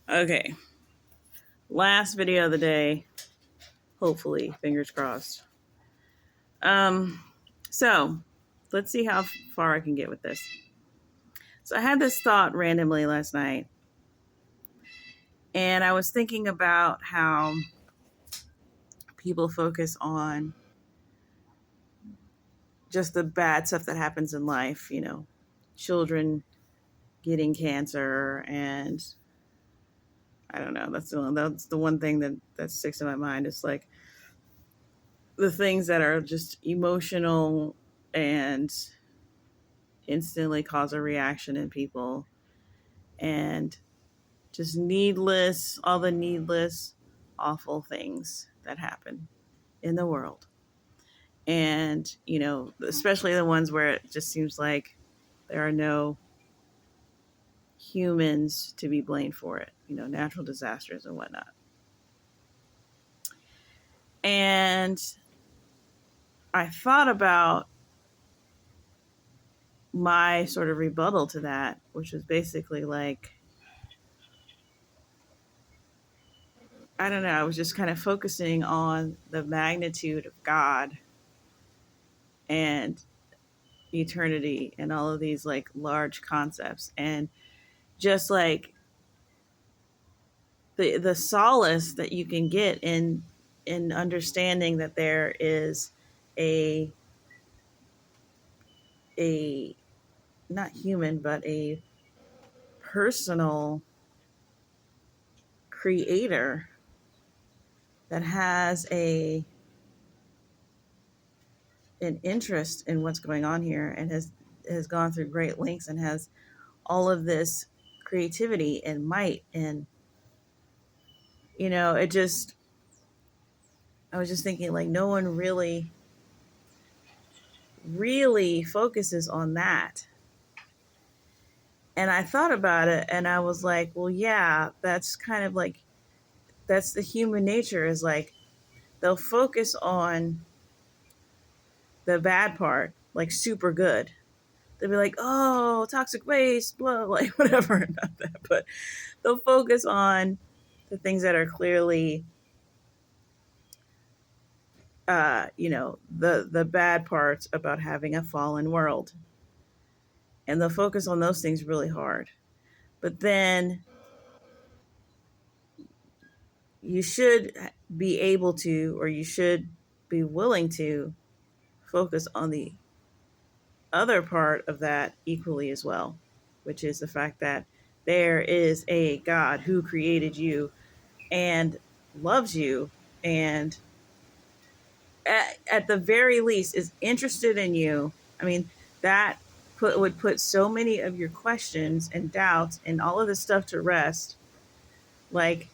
Okay. Last video of the day. Hopefully, fingers crossed. Um, so let's see how far I can get with this. So I had this thought randomly last night, and I was thinking about how people focus on just the bad stuff that happens in life, children getting cancer, and I don't know, that's the one thing that sticks in my mind. It's like the things that are just emotional and instantly cause a reaction in people, and just all the needless, awful things that happen in the world. And, especially the ones where it just seems like there are no humans to be blamed for it, natural disasters and whatnot. And I thought about my sort of rebuttal to that, which was basically like, I don't know, I was just kind of focusing on the magnitude of God and eternity and all of these like large concepts, and just like the solace that you can get in understanding that there is a not human but a personal creator that has an interest in what's going on here, and has gone through great lengths, and has all of this creativity and might. And it just, I was just thinking, like, no one really focuses on that. And I thought about it, and I was like, well, yeah, that's kind of like, that's the human nature, is like, they'll focus on the bad part, like super good. They'll be like, oh, toxic waste, blah, like whatever, not that, but they'll focus on the things that are clearly, the bad parts about having a fallen world. And they'll focus on those things really hard. But then you should be able to, or you should be willing to focus on the other part of that equally as well, which is the fact that there is a God who created you and loves you, and at the very least is interested in you. I mean, that would put so many of your questions and doubts and all of this stuff to rest. Like,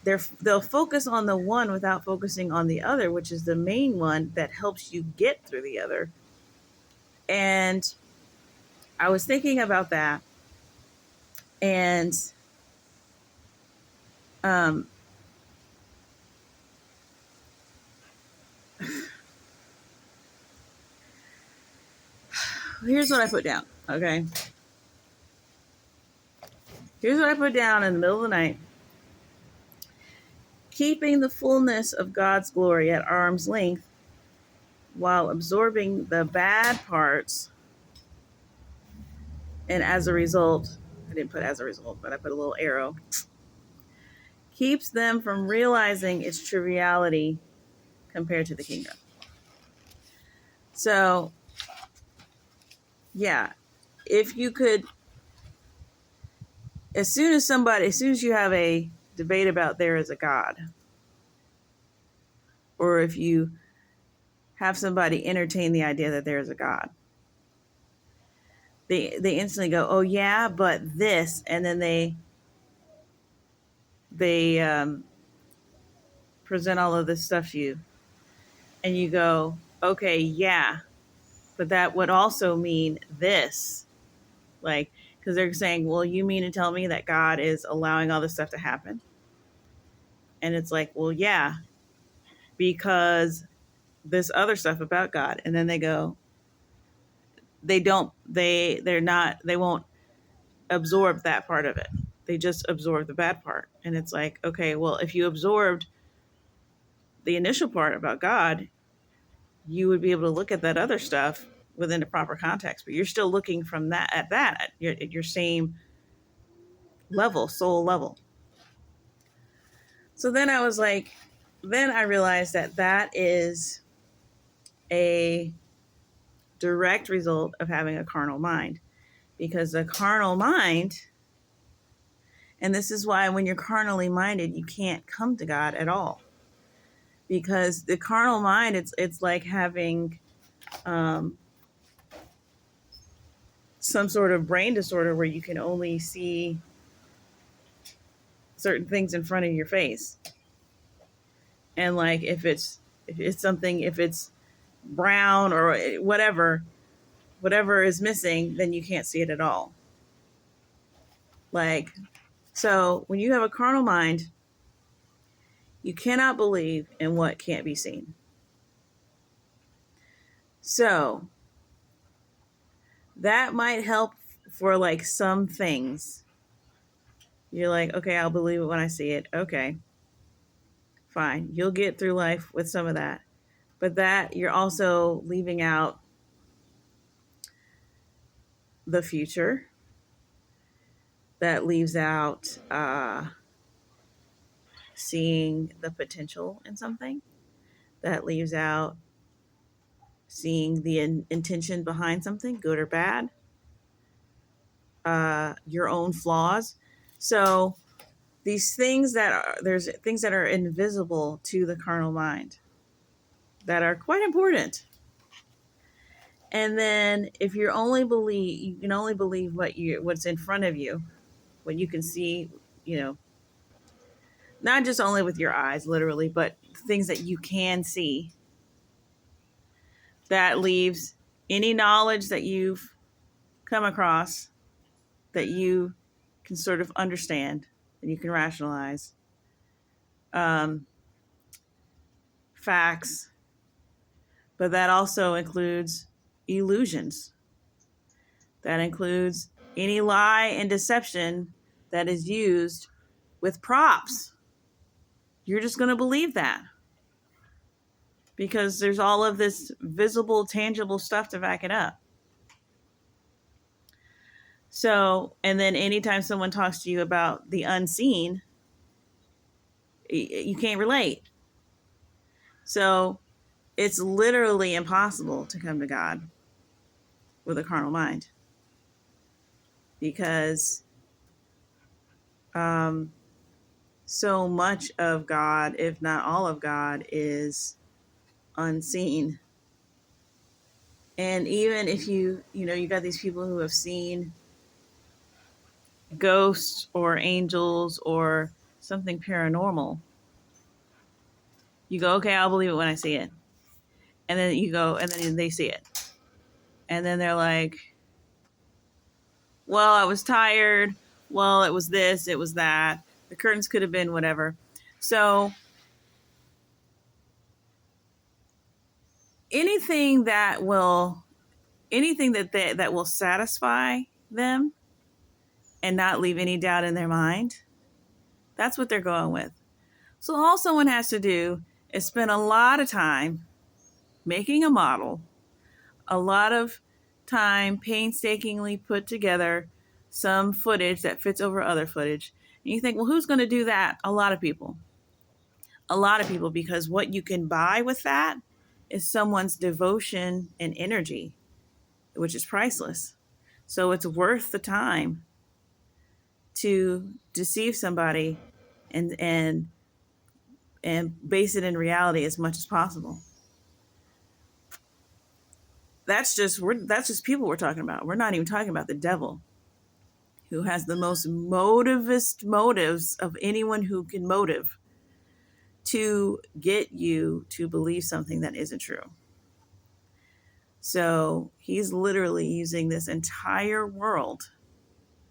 they'll focus on the one without focusing on the other, which is the main one that helps you get through the other. And I was thinking about that, and um, here's what I put down. Okay, here's what I put down in the middle of the night. Keeping the fullness of God's glory at arm's length while absorbing the bad parts, and as a result, I didn't put as a result, but I put a little arrow, keeps them from realizing its triviality compared to the kingdom. So, yeah, if you could, as soon as you have a debate about there is a God, or if you have somebody entertain the idea that there is a God, they instantly go, oh yeah, but this, and then they present all of this stuff to you, and you go, okay, yeah, but that would also mean this, like, because they're saying, well, you mean to tell me that God is allowing all this stuff to happen? And it's like, well, yeah, because this other stuff about God. And then they go, they won't absorb that part of it. They just absorb the bad part. And it's like, okay, well, if you absorbed the initial part about God, you would be able to look at that other stuff within the proper context. But you're still looking from that at your same level, soul level. So then I was like, then I realized that that is a direct result of having a carnal mind. Because the carnal mind, and this is why when you're carnally minded, you can't come to God at all. Because the carnal mind, it's like having some sort of brain disorder where you can only see certain things in front of your face. And like if it's something, if it's brown or whatever is missing, then you can't see it at all. Like, so when you have a carnal mind, you cannot believe in what can't be seen. So that might help for like some things. You're like, okay, I'll believe it when I see it. Okay, fine. You'll get through life with some of that. But that you're also leaving out the future. That leaves out seeing the potential in something. That leaves out seeing the intention behind something, good or bad. Your own flaws. So these things there's things that are invisible to the carnal mind that are quite important. And then if you can only believe what's in front of you, what you can see, not just only with your eyes, literally, but things that you can see. That leaves any knowledge that you've come across that you can sort of understand and you can rationalize. Facts, but that also includes illusions. That includes any lie and deception that is used with props. You're just going to believe that because there's all of this visible, tangible stuff to back it up. So, and then anytime someone talks to you about the unseen, you can't relate. So it's literally impossible to come to God with a carnal mind because so much of God, if not all of God, is unseen. And even if you got these people who have seen ghosts or angels or something paranormal, you go, okay, I'll believe it when I see it. And then you go, and then they see it. And then they're like, well, I was tired. Well, it was this, it was that. The curtains could have been whatever. So anything that will satisfy them and not leave any doubt in their mind, that's what they're going with. So all someone has to do is spend a lot of time making a model, a lot of time painstakingly put together some footage that fits over other footage. And you think, well, who's going to do that? A lot of people. A lot of people, because what you can buy with that is someone's devotion and energy, which is priceless. So it's worth the time to deceive somebody and base it in reality as much as possible. That's just people we're talking about. We're not even talking about the devil, who has the most motives of anyone who can motive to get you to believe something that isn't true. So he's literally using this entire world,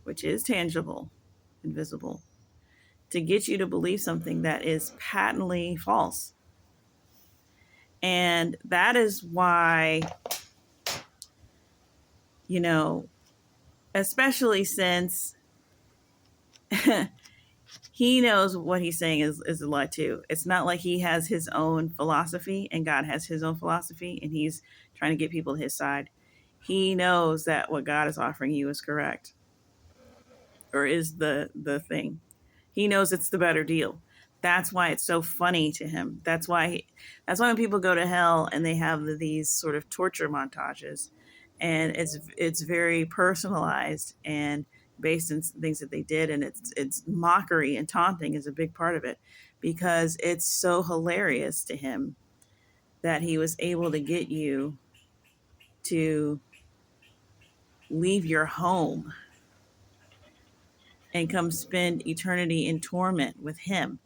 which is tangible and visible, to get you to believe something that is patently false. And that is why, especially since he knows what he's saying is a lie too. It's not like he has his own philosophy and God has his own philosophy and he's trying to get people to his side. He knows that what God is offering you is correct or is the thing. He knows it's the better deal. That's why it's so funny to him. That's why when people go to hell and they have these sort of torture montages, and it's very personalized and based in things that they did, and it's mockery and taunting is a big part of it because it's so hilarious to him that he was able to get you to leave your home and come spend eternity in torment with him.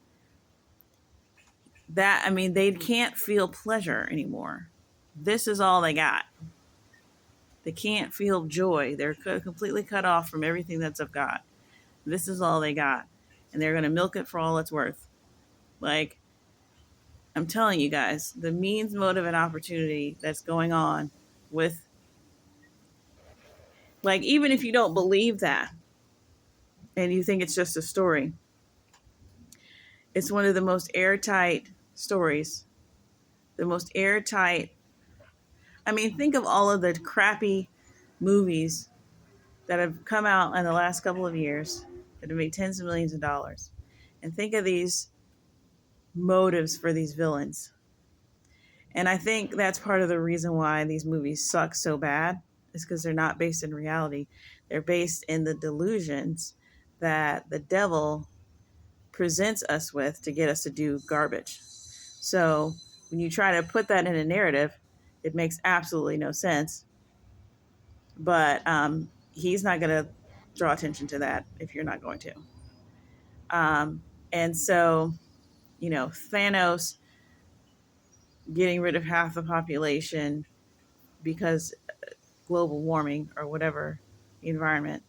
That, I mean, they can't feel pleasure anymore. This is all they got. They can't feel joy. They're completely cut off from everything that's of God. This is all they got. And they're going to milk it for all it's worth. Like, I'm telling you guys, the means, motive, and opportunity that's going on with, like, even if you don't believe that and you think it's just a story, it's one of the most airtight stories. The most airtight. I mean, think of all of the crappy movies that have come out in the last couple of years that have made tens of millions of dollars. And think of these motives for these villains. And I think that's part of the reason why these movies suck so bad is because they're not based in reality. They're based in the delusions that the devil presents us with to get us to do garbage. So when you try to put that in a narrative, it makes absolutely no sense. But he's not going to draw attention to that if you're not going to. And so, Thanos getting rid of half the population because global warming or whatever environment,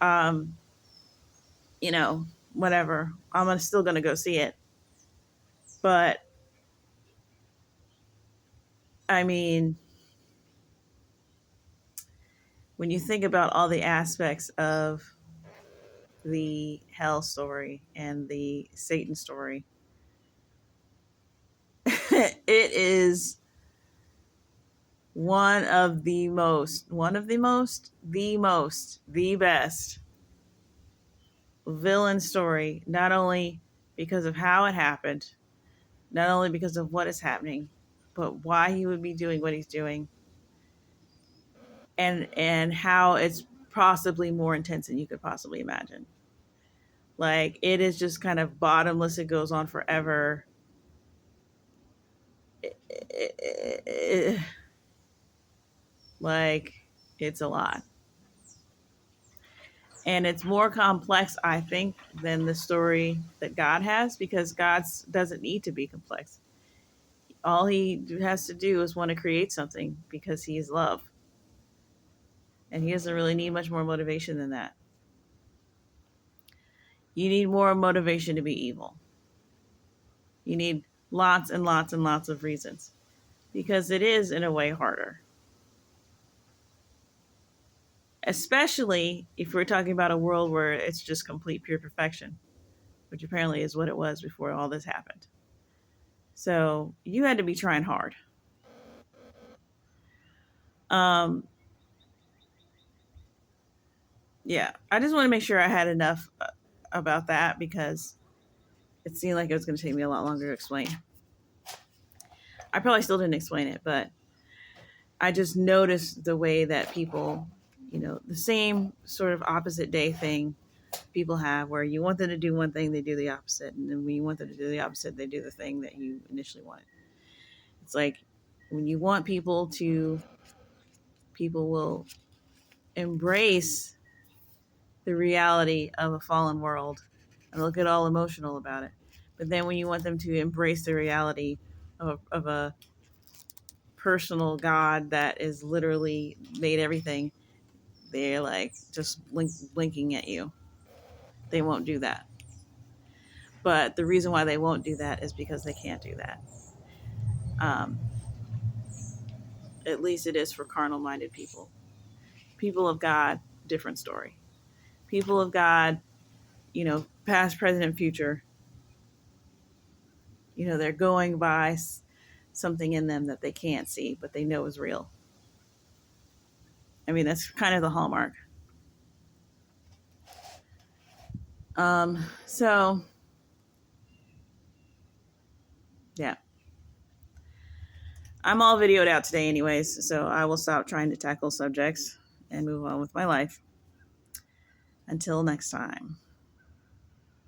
um, you know, whatever. I'm still going to go see it. But I mean, when you think about all the aspects of the hell story and the Satan story, it is the best villain story, not only because of how it happened, not only because of what is happening, but why he would be doing what he's doing, and how it's possibly more intense than you could possibly imagine. Like, it is just kind of bottomless. It goes on forever. Like, it's a lot. And it's more complex, I think, than the story that God has, because God doesn't need to be complex. All he has to do is want to create something because he is love. And he doesn't really need much more motivation than that. You need more motivation to be evil. You need lots and lots and lots of reasons because it is, in a way, harder. Especially if we're talking about a world where it's just complete pure perfection, which apparently is what it was before all this happened. So you had to be trying hard. Um, yeah, I just want to make sure I had enough about that because it seemed like it was going to take me a lot longer to explain. I probably still didn't explain it, but I just noticed the way that people, the same sort of opposite day thing people have where you want them to do one thing, they do the opposite. And then when you want them to do the opposite, they do the thing that you initially wanted. It's like when you want people will embrace the reality of a fallen world and they'll get all emotional about it. But then when you want them to embrace the reality of a personal God that is literally made everything, they're like just blinking at you. They won't do that. But the reason why they won't do that is because they can't do that. Um, at least it is for carnal minded people. People of God, different story. People of God, past, present, and future. They're going by something in them that they can't see, but they know is real. I mean, that's kind of the hallmark. So, yeah. I'm all videoed out today, anyways, so I will stop trying to tackle subjects and move on with my life. Until next time.